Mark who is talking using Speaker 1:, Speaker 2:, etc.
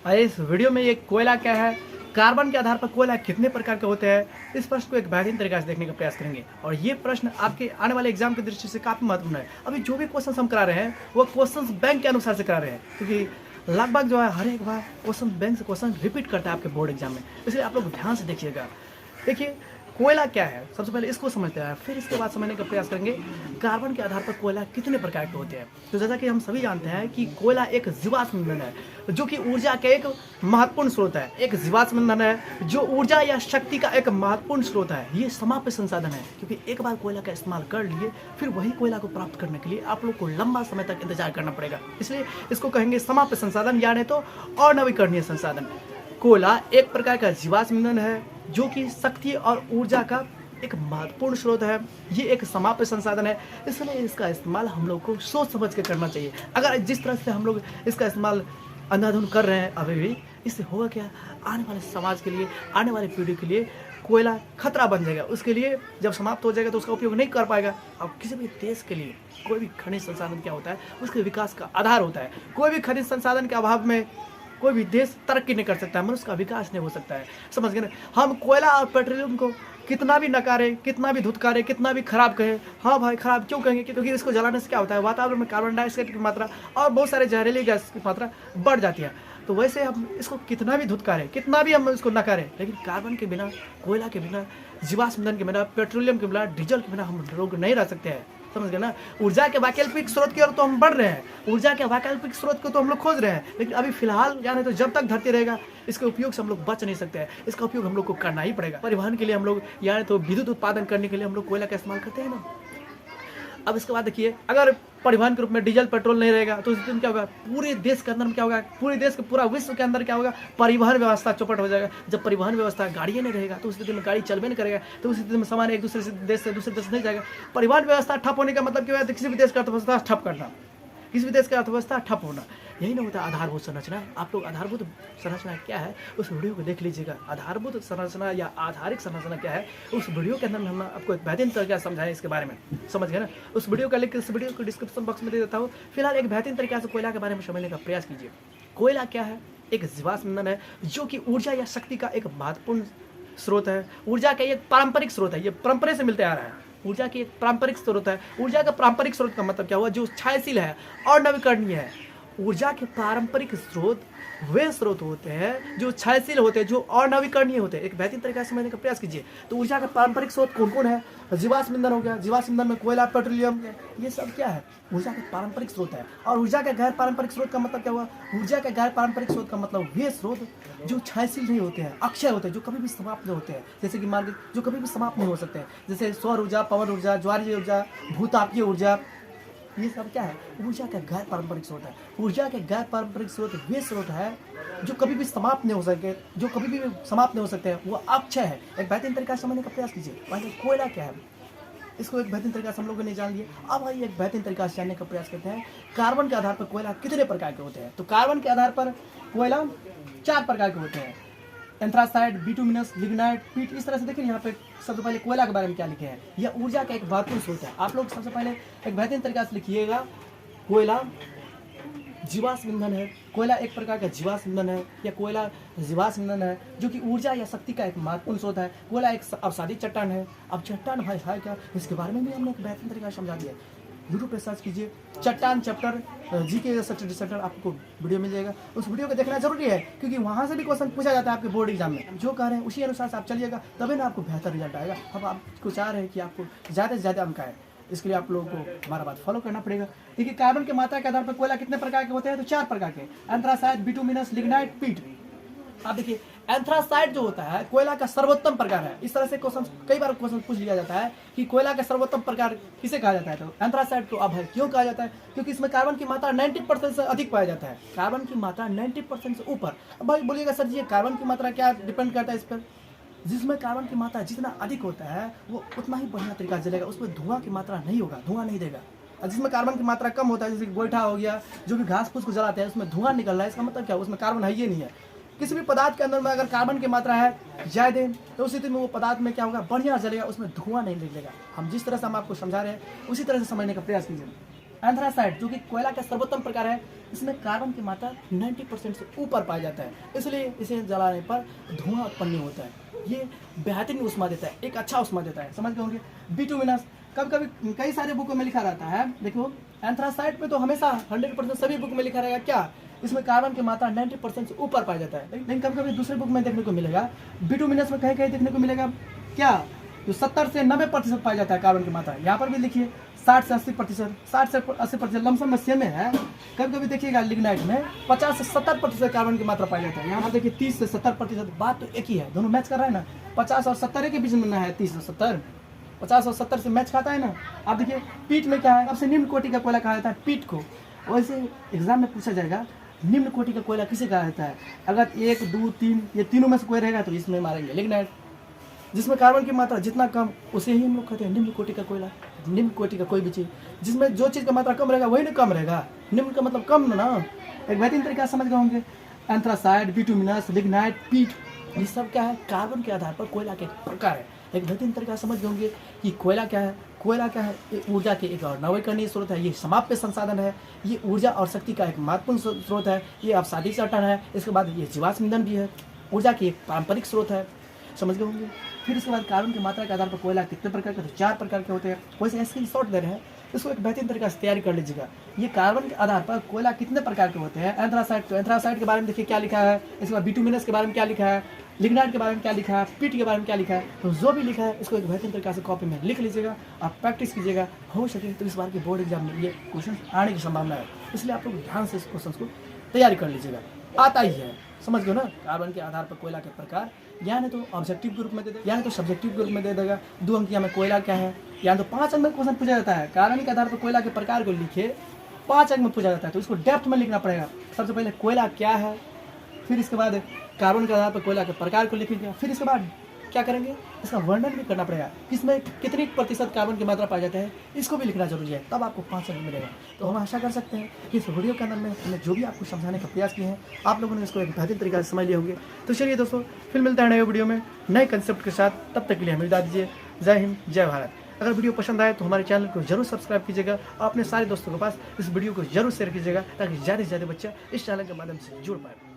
Speaker 1: इस वीडियो में ये कोयला क्या है, कार्बन के आधार पर कोयला कितने प्रकार के होते हैं, इस प्रश्न को एक बेहतरीन तरीके से देखने का प्रयास करेंगे। और ये प्रश्न आपके आने वाले एग्जाम की दृष्टि से काफ़ी महत्वपूर्ण है। अभी जो भी क्वेश्चन हम करा रहे हैं वो क्वेश्चन बैंक के अनुसार से करा रहे हैं, क्योंकि लगभग जो है हर एक बार क्वेश्चन बैंक से क्वेश्चन रिपीट करता है आपके बोर्ड एग्जाम में, इसलिए आप लोग ध्यान से देखिएगा। देखिए कोयला क्या है, सबसे पहले इसको समझते हैं, फिर इसके बाद समझने का प्रयास करेंगे कार्बन के आधार पर कोयला कितने प्रकार के होते हैं। तो जैसा कि हम सभी जानते हैं कि कोयला एक जीवाश्म ईंधन है जो कि ऊर्जा का एक महत्वपूर्ण स्रोत है। एक जीवाश्म ईंधन है जो ऊर्जा या शक्ति का एक महत्वपूर्ण स्रोत है। ये समाप्य संसाधन है, क्योंकि एक बार कोयला का इस्तेमाल कर लिए फिर वही कोयला को प्राप्त करने के लिए आप लोग को लंबा समय तक इंतजार करना पड़ेगा, इसलिए इसको कहेंगे समाप्य संसाधन, यानी तो अनवीकरणीय संसाधन। कोयला एक प्रकार का जीवाश्म ईंधन है जो कि शक्ति और ऊर्जा का एक महत्वपूर्ण स्रोत है। ये एक समाप्य संसाधन है, इसलिए इसका इस्तेमाल हम लोग को सोच समझ के करना चाहिए। अगर जिस तरह से हम लोग इसका इस्तेमाल अंधाधुंध कर रहे हैं अभी भी, इससे होगा क्या, आने वाले समाज के लिए, आने वाली पीढ़ी के लिए कोयला खतरा बन जाएगा। उसके लिए जब समाप्त हो जाएगा तो उसका उपयोग नहीं कर पाएगा। अब किसी भी देश के लिए कोई भी खनिज संसाधन क्या होता है, उसके विकास का आधार होता है। कोई भी खनिज संसाधन के अभाव में कोई भी देश तरक्की नहीं कर सकता है, मनुष्य का विकास नहीं हो सकता है। समझ गए ना। हम कोयला और पेट्रोलियम को कितना भी नकारें, कितना भी धुतकारें, कितना भी खराब कहें, हाँ भाई खराब क्यों कहेंगे, क्योंकि इसको जलाने से क्या होता है, वातावरण में कार्बन डाइऑक्साइड की मात्रा और बहुत सारे जहरीली गैस की मात्रा बढ़ जाती है। तो वैसे हम इसको कितना भी धुतकारें, कितना भी हम इसको नकारें, लेकिन कार्बन के बिना, कोयला के बिना, जीवाश्म ईंधन के बिना, पेट्रोलियम के बिना, डीजल के बिना हम लोग नहीं रह सकते हैं। समझ गए ना। ऊर्जा के वैकल्पिक स्रोत की ओर तो हम बढ़ रहे हैं, ऊर्जा के वैकल्पिक स्रोत को तो हम लोग खोज रहे हैं, लेकिन अभी फिलहाल यानी तो जब तक धरती रहेगा इसके उपयोग से हम लोग बच नहीं सकते हैं। इसका उपयोग हम लोग को करना ही पड़ेगा। परिवहन के लिए हम लोग यानी तो विद्युत उत्पादन करने के लिए हम लोग कोयला का इस्तेमाल करते हैं ना। अब इसके बाद देखिए, अगर परिवहन के रूप में डीजल पेट्रोल नहीं रहेगा तो उस दिन क्या होगा, पूरे देश के अंदर में क्या होगा, पूरे देश के पूरा विश्व के अंदर क्या होगा, परिवहन व्यवस्था चौपट हो जाएगा। जब परिवहन व्यवस्था, गाड़ियाँ नहीं रहेगा तो उस स्थिति में गाड़ी चलबे नहीं करेगा, तो उस स्थिति में सामान एक दूसरे देश से दूसरे देश नहीं जाएगा। परिवहन व्यवस्था ठप होने का मतलब क्या है, किसी भी देश का अर्थव्यवस्था ठप करना, किसी भी देश की अर्थव्यवस्था ठप होना, यही ना होता आधारभूत संरचना। आप लोग आधारभूत संरचना क्या है उस वीडियो को देख लीजिएगा। आधारभूत संरचना या आधारिक संरचना क्या है, उस वीडियो के अंदर हम आपको एक बेहतरीन तरीके से समझाएं इसके बारे में। समझ गए ना। उस वीडियो का लिंक इस वीडियो को डिस्क्रिप्शन बॉक्स में दे देता हूँ। फिलहाल एक बेहतरीन तरीके से कोयला के बारे में समझने का प्रयास कीजिए। कोयला क्या है, एक जीवाश्म ईंधन है जो कि ऊर्जा या शक्ति का एक महत्वपूर्ण स्रोत है। ऊर्जा का एक पारंपरिक स्रोत है, ये परंपरा से मिलते आ रहा है। ऊर्जा की एक पारंपरिक स्रोत है। ऊर्जा का पारंपरिक स्रोत का मतलब क्या हुआ, जो क्षयशील है और नवीकरणीय है। ऊर्जा के पारंपरिक स्रोत वे स्रोत होते हैं जो क्षयशील होते हैं, जो अनवीकरणीय होते हैं। एक बेहतरीन तरीके से समझने का प्रयास कीजिए। तो ऊर्जा का पारंपरिक स्रोत कौन कौन है, जीवाश्म ईंधन हो गया, जीवाश्म ईंधन में कोयला, पेट्रोलियम, ये सब क्या है, ऊर्जा के पारंपरिक स्रोत है। और ऊर्जा के गैर पारंपरिक स्रोत का मतलब क्या हुआ, ऊर्जा के गैर पारंपरिक स्रोत का मतलब वे स्रोत जो क्षयशील नहीं होते हैं, अक्षय होते हैं, जो कभी भी समाप्त नहीं होते हैं। जैसे कि मान लीजिए जो कभी भी समाप्त नहीं हो सकते हैं, जैसे सौर ऊर्जा, पवन ऊर्जा, ज्वारीय ऊर्जा, भूतापीय ऊर्जा, ये सब क्या है, ऊर्जा का गैर पारंपरिक स्रोत है। ऊर्जा के गैर पारंपरिक स्रोत वे स्रोत है जो कभी भी समाप्त नहीं हो सके, जो कभी भी समाप्त नहीं हो सकते हैं, वो अक्षय है। एक बेहतरीन तरीका से समझने का प्रयास कीजिए। पहले कोयला क्या है, इसको एक बेहतरीन तरीका से हम लोगों ने जान लिया। अब आइए एक बेहतरीन तरीका से जानने का प्रयास करते हैं, कार्बन के आधार पर कोयला कितने प्रकार के होते हैं। तो कार्बन के आधार पर कोयला 4 प्रकार के होते हैं, एंथ्रासाइड, बिटुमिनस, लिग्नाइट, पीट। इस तरह से देखिए यहाँ पे सबसे पहले कोयला के बारे में क्या लिखे हैं। यह ऊर्जा का एक महत्वपूर्ण स्रोत है। आप लोग सबसे पहले एक बेहतरीन तरीका से लिखिएगा, कोयला जीवाश्म ईंधन है। कोयला एक प्रकार का जीवाश्म ईंधन है, या कोयला जीवाश्म ईंधन है जो कि ऊर्जा या शक्ति का एक महत्वपूर्ण स्रोत है। कोयला एक अवसादी चट्टान है। अब चट्टान भाई है क्या, इसके बारे में भी हमने एक बेहतरीन तरीका से समझा दिया। यूट्यूब पे सर्च कीजिए चट्टान चैप्टर, जीके चैप्टर, आपको वीडियो मिल जाएगा। उस वीडियो को देखना जरूरी है, क्योंकि वहाँ से भी क्वेश्चन पूछा जाता है आपके बोर्ड एग्जाम में। जो कह रहे हैं उसी अनुसार से आप चलिएगा, तभी ना आपको बेहतर रिजल्ट आएगा। अब आपको चाह रहे हैं कि आपको ज़्यादा से ज़्यादा अंक आए, इसके लिए आप लोगों को हमारा बात फॉलो करना पड़ेगा। देखिए कार्बन की मात्रा के आधार पर कोयला कितने प्रकार के होते हैं, तो 4 प्रकार के, एंथ्रासाइड, बिटुमिनस, लिग्नाइट, पीट। आप देखिए एंथ्रासाइड जो होता है कोयला का सर्वोत्तम प्रकार है। इस तरह से क्वेश्चन कई बार क्वेश्चन पूछ लिया जाता है कि कोयला का सर्वोत्तम प्रकार किसे कहा जाता है, तो एंथ्रासाइड को। अब है क्यों कहा जाता है, क्योंकि इसमें कार्बन की मात्रा 90% से अधिक पाया जाता है। कार्बन की मात्रा 90% से ऊपर। अब भाई बोलिएगा सर जी कार्बन की मात्रा क्या डिपेंड करता है इस पर, जिसमें कार्बन की मात्रा जितना अधिक होता है वो उतना ही बढ़िया तरीका से जलेगा, उसमें धुआं की मात्रा नहीं होगा, धुआं नहीं देगा। और जिसमें कार्बन की मात्रा कम होता है, जैसे गोईठा हो गया, जो भी घास फूस को जलाते हैं उसमें धुआं निकल रहा है, इसका मतलब क्या, उसमें कार्बन है ही नहीं है। किसी भी पदार्थ के अंदर में अगर कार्बन की मात्रा है ज़्यादा, तो उसी तरह में वो पदार्थ में क्या होगा, बढ़िया जलेगा, उसमें धुआं नहीं निकलेगा। हम जिस तरह से हम आपको समझा रहे हैं उसी तरह से समझने का प्रयास कीजिए। एंथ्रासाइट जो कि कोयला का सर्वोत्तम प्रकार है, इसमें कार्बन की मात्रा 90% से ऊपर पाया जाता है, इसलिए इसे जलाने पर धुआं उत्पन्न नहीं होता है। ये बेहतरीन ऊष्मा देता है, एक अच्छा ऊष्मा देता है, समझ गए होंगे। बिटुमिनस कभी कभी कई सारे बुकों में लिखा रहता है, देखो एंथ्रासाइट में तो हमेशा 100% सभी बुक में लिखा रहेगा क्या, इसमें कार्बन की मात्रा 90% से ऊपर पाया जाता है। लेकिन कभी कभी दूसरे बुक में देखने को मिलेगा, बिटुमिनस में कहीं कहीं देखने को मिलेगा क्या, जो 70 से 90% पाया जाता है कार्बन की मात्रा। यहाँ पर भी लिखिए 60 से 80%, 60 से 80% लमसम में सेम है। कभी कभी देखिएगा लिग्नाइट में 50 से 70% कार्बन की मात्रा पाया जाता है। यहाँ पर देखिए 30 से 70%, बात तो एक ही है, दोनों मैच कर रहा है ना। 50 और 70 के बीच में है 30 और 70, 50 और 70 से मैच खाता है ना। आप देखिए पीट में क्या है, सबसे निम्न कोटि का कोयला कहा जाता है पीट को। वैसे एग्जाम में पूछा जाएगा निम्न कोटि का कोयला किसे कहा जाता है, अगर 1, 2, 3 ये तीनों में से कोई रहेगा तो इसमें मारेंगे लिग्नाइट, जिसमें कार्बन की मात्रा जितना कम उसे ही हम लोग कहते हैं निम्न कोटि का कोयला। निम्न कोटि का कोई भी चीज़ जिसमें जो चीज़ का मात्रा कम रहेगा वही ना कम रहेगा, निम्न का मतलब कम ना। एक बेहतरीन तरीका समझ गए होंगे। एंथ्रासाइट, बिटुमिनस, लिग्नाइट, पीट, ये सब क्या है, कार्बन के आधार पर कोयला के प्रकार है। एक बेहतरीन तरीका समझ गए होंगे कि कोयला क्या है। कोयला क्या है, ये ऊर्जा के एक और नवीकरणीय स्रोत है, ये समाप्य संसाधन है, ये ऊर्जा और शक्ति का एक महत्वपूर्ण स्रोत है, ये अवसादी सटन है, इसके बाद ये जीवाश्म ईंधन भी है, ऊर्जा की एक पारंपरिक स्रोत है, समझ गए होंगे। फिर इसके बाद कार्बन की मात्रा के आधार पर कोयला कितने प्रकार के, तो 4 प्रकार के होते हैं। वैसे इसके शॉर्ट दे रहे हैं, इसको एक बेहतरीन तरीके से तैयारी कर लीजिएगा। ये कार्बन के आधार पर कोयला कितने प्रकार के होते हैं। एंथ्रासाइट, तो एंथ्रासाइट के बारे में देखिए क्या लिखा है, इसके बाद बिटुमिनस के बारे में क्या लिखा है, लिग्नाइट के बारे में क्या लिखा है, पीट के बारे में क्या लिखा है। तो जो भी लिखा है इसको एक बेहतरीन तरीके से कॉपी में लिख लीजिएगा, आप प्रैक्टिस कीजिएगा। हो सके तो इस बार के बोर्ड एग्जाम में ये क्वेश्चन आने की संभावना है, इसलिए आप लोग ध्यान से इस क्वेश्चन को तैयारी कर लीजिएगा, आता ही है, समझ गए ना। कार्बन के आधार पर कोयला के प्रकार, या नहीं तो ऑब्जेक्टिव के रूप में दे देगा, या नहीं तो सब्जेक्टिव के रूप में दे देगा। 2 अंक में कोयला क्या है, या तो 5 अंक में क्वेश्चन पूछा जाता है। कार्बन के आधार पर कोयला के प्रकार को लिखे, 5 अंक में पूछा जाता है, तो इसको डेप्थ में लिखना पड़ेगा। सबसे पहले कोयला क्या है, फिर इसके बाद कार्बन के आधार पर कोयला के प्रकार को लिखेंगे, फिर इसके बाद क्या करेंगे, इसका वर्णन भी करना पड़ेगा, इसमें कितनी प्रतिशत कार्बन की मात्रा पाया जाता है, इसको भी लिखना जरूरी है, तब आपको 5 अंक मिलेगा। तो हम आशा कर सकते हैं कि इस वीडियो के अंदर में हमने जो भी आपको समझाने का प्रयास किए हैं, आप लोगों ने इसको एक बेहतरीन तरीके से समझ लिए होंगे। तो चलिए दोस्तों, फिर मिलते हैं नए वीडियो में नए कंसेप्ट के साथ, तब तक के लिए हमें विदा दीजिए। जय हिंद, जय भारत। अगर वीडियो पसंद आए तो हमारे चैनल को जरूर सब्सक्राइब कीजिएगा और अपने सारे दोस्तों के पास इस वीडियो को जरूर शेयर कीजिएगा, ताकि ज़्यादा से ज़्यादा बच्चा इस चैनल के माध्यम से जुड़ पाए।